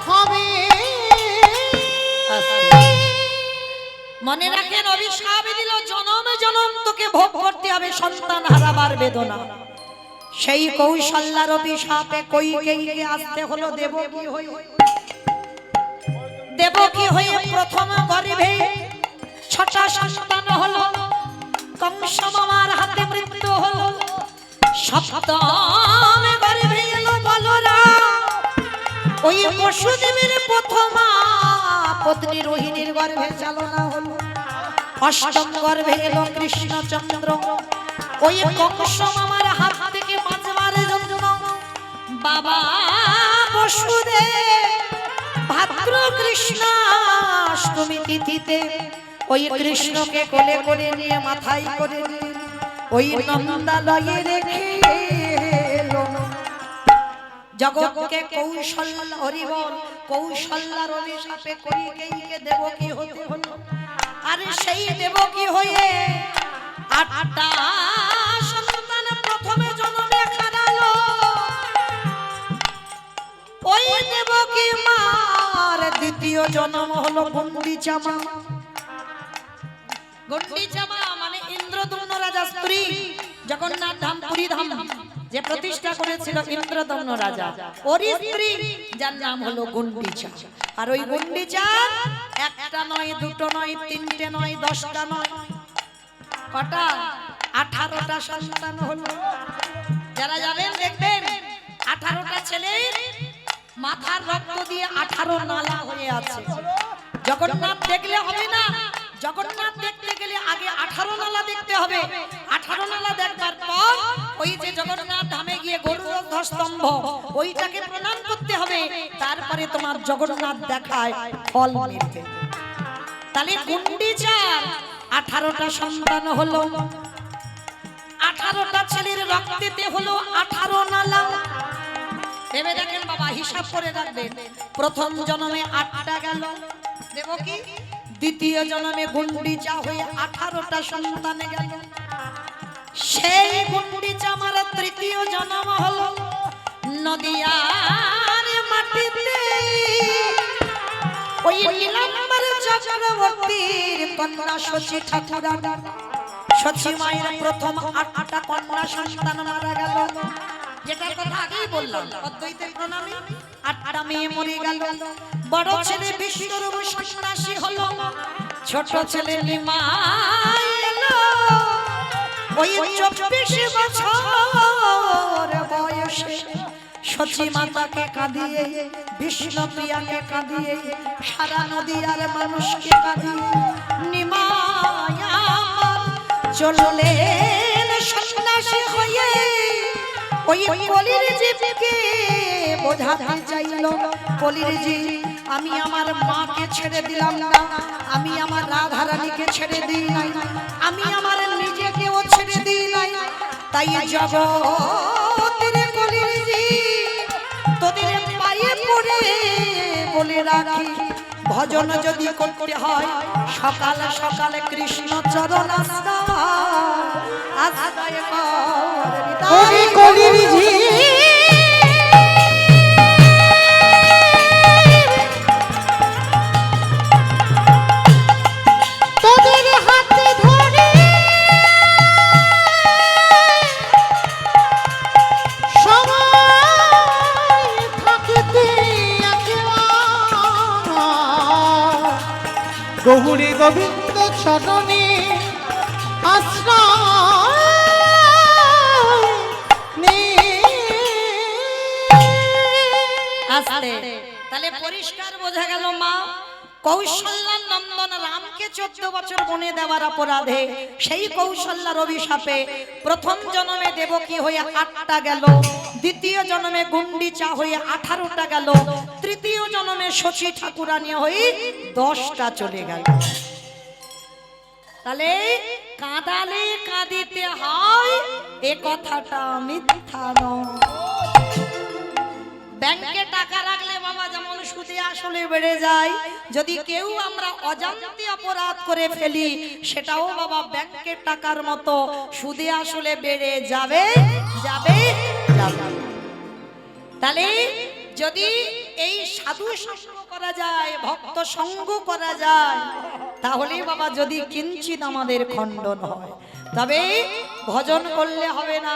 হবে। মনে রাখেন অভিশাপ দিল জনমে জনম তোকে ভোগ করতে হবে সন্তান হারাবার বেদনা। সেই কৌশল্যার অভিশাপে কইকেয়ীকে আসতে হলো দেবকী হয়ে। দেবকী হয়ে প্রথম গর্ভে 6টা সন্তান হলো। কংস মামার হাতে মৃত্যু হলো। সপ্তম গর্ভে এলো বলরাম। ওই বসুদেবের প্রথমা পত্নী রোহিণীর গর্ভে চালনা হলো। অষ্টম গর্ভে এলো কৃষ্ণচন্দ্র। ওই কংস মামার হাত থেকে বাঁচবার জন্য বাবা বসুদেব ভাদ্র কৃষ্ণাষ্টমী তিথিতে ওই কৃষ্ণকে কোলে করে নিয়ে মাথায় করে নিয়ে ওই নন্দালয়ে রেখে এলো। জগৎকে কৌশল্য হরিবল কৌশল্যার অভিশাপে কইকেয়ীকে দেবকী হতে হলো। আর সেই দেবকী হয়ে 8টা সন্তান প্রথমে জন্মে হারালো। ওই দেবকী মার দ্বিতীয় জন্ম হলো গুন্ডিচা মা। গুন্ডিচা মা মানে ইন্দ্রদম্ন রাজার স্ত্রী। জগন্নাথ ধাম পুরী ধাম যে প্রতিষ্ঠা করেছিল ইন্দ্রদম্ন রাজা, ওরই স্ত্রী যার নাম হলো গুন্ডিচা। আর ওই গুন্ডিচা একটা নয়, দুটো নয়, তিনটে নয়, 10টা নয়, কটা 18টা সন্তান হলো। যারা যাবেন দেখবেন 18টা ছেলে মাথার রক্ত দিয়ে 18 নালা হয়ে আছে। জগন্নাথ দেখলে হবে না, জগন্নাথ দেখতে গেলে আগে 18 নালা দেখতে হবে। 18 নালা দেখবার পর ওই যে জগন্নাথ ধামে গিয়ে গরুর ধ্বস্তম্ভ ওইটাকে প্রণাম করতে হবে, তারপরে তোমার জগন্নাথ দেখায় ফল মিলবে। তাহলে গুন্ডিচার 18টা সন্তান হলো। 18টা ছেলের রক্তেতে হলো 18 নালা। ভেবে দেখেন বাবা, হিসাব করে রাখবেন। প্রথম জন্মে 8টা গেল দেবকী, দ্বিতীয় জন্মে গুন্ডিচা হয়ে 18টা সন্তান গেল। সেই গুন্ডিচা মার তৃতীয় জন্ম হলো নদিয়ার মাটিতে। ওই নীলাম্বর চক্রবর্তীর কন্যা শচী ঠাকুরানী। শচী মায়ের প্রথম 8টা কন্যা সন্তান মারা গেল। যেটার কথা আগেই বললাম, অদ্বৈতের প্রণামী 8টা মেয়ে মরে গেল। বড় ছেলে বিশ্বরূপ সন্ন্যাসী হলো। ছোট ছেলে নিমাই এলো। ওই 24 বছর বয়সে শচী মাতাকে কাঁদিয়ে, বিষ্ণুপ্রিয়াকে কাঁদিয়ে, সারা নদীয়ার মানুষকে কাঁদিয়ে নিমাই চললেন সন্ন্যাসী হয়ে। ওই কলির জীবকে বোঝাতে চাইল, কলির জীব আমি আমার মাকে ছেড়ে দিলাম না, আমি আমার রাধারানীকে ছেড়ে দিই নাই, আমি আমার নিজেকেও ছেড়ে দিই নাই। তাই জগতের কলির জীব তোদের পায়ে পড়ে বলে রাখি, ভজন যদি করতে হয় সকাল সকাল কৃষ্ণ চরণ আশ্রয় কর। কলির ঝি তোদের হাতে ধরে সময় থাকিতে গৌরী গোবিন্দ চরণে আশ্রয় আসলে তাহলে পরিষ্কার বোঝা গেল মা কৌশল্যার নন্দন রামকে 14 বছর বনে দেওয়ার অপরাধে সেই কৌশল্যার অভিশাপে প্রথম জন্মে দেবকী হয়ে 8টা গেল, দ্বিতীয় জন্মে গুন্ডিচা হয়ে 18টা গেল, তৃতীয় জন্মে শচী ঠাকুরানী হয়ে 10টা চলে গেল। তাহলে কাঁদালে কাঁদিতে হয় এ কথাটা মিথ্যা নয়। ব্যাংকে টাকা রাখলে বাবা যেমন সুদে সুদে আসলে বেড়ে যায়। যদি কেউ আমরা অজান্তে অপরাধ করে ফেলি, সেটাও বাবা ব্যাংকের টাকার মতো সুদে আসলে বেড়ে যাবে যাবে যাবে। তাহলে যদি এই সাধু সঙ্গ করা যায়, ভক্ত সঙ্গ করা যায়, তাহলে বাবা যদি কিঞ্চিত আমাদের খণ্ডন হয়। তবে ভজন করলে হবে না,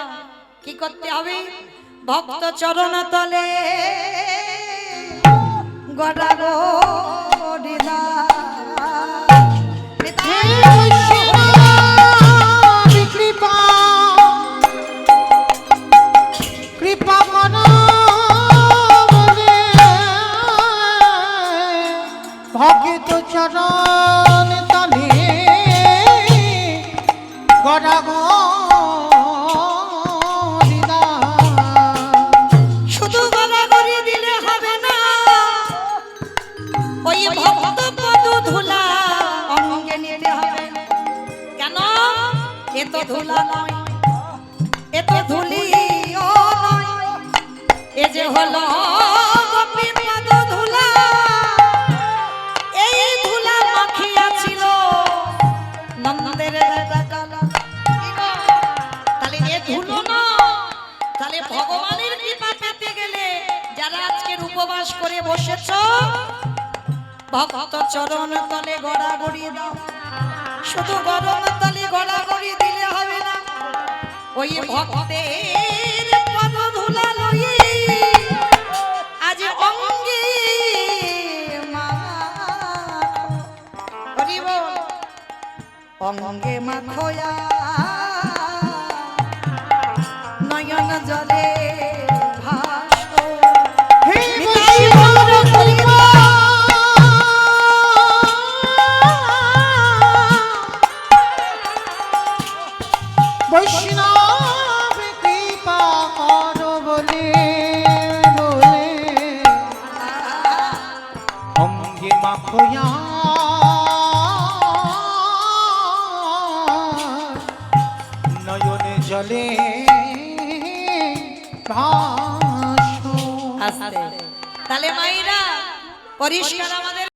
কি করতে হবে? ভক্ত চরণ তলে গড়া গো দিদা কৃপা কৃপা করো বলে ভক্ত চরণ তলে গড়া গো দিদা। শুধু গড়াগড়ি দিলে হবে না, ওই ভক্ত পদ ধুলা অঙ্গে নিতে হবে। কেন? এ তো ধুলা নয়, এ তো ধুলিও নয়, এ যে হলো গোপীর পদ ধুলা। এই ধুলা মাখিয়াছিল নন্দের দাদা কালা। তাহলে এ ধুলো না, তাহলে ভগবানের কৃপা পেতে গেলে যারা আজকের উপবাস করে বসেছ, ভক্ত চরণ তলে গড়াগড়ি দাও। শুধু গরম তলে গড়াগড়ি দিলে হবে না, ওই ভক্তের পদ ধুলা লই আজ অঙ্গে মাখো, অঙ্গে মাখোয়া নয়ন জলে ভাসো। হে নিতাই গৌর কৃপা। বৈষ্ণব কৃপা করো বলে বলে অঙ্গে মাখয়া নয়নে জলে ভাসো। আস্তে। তাহলে মাইরা পরিষ্কার আমাদের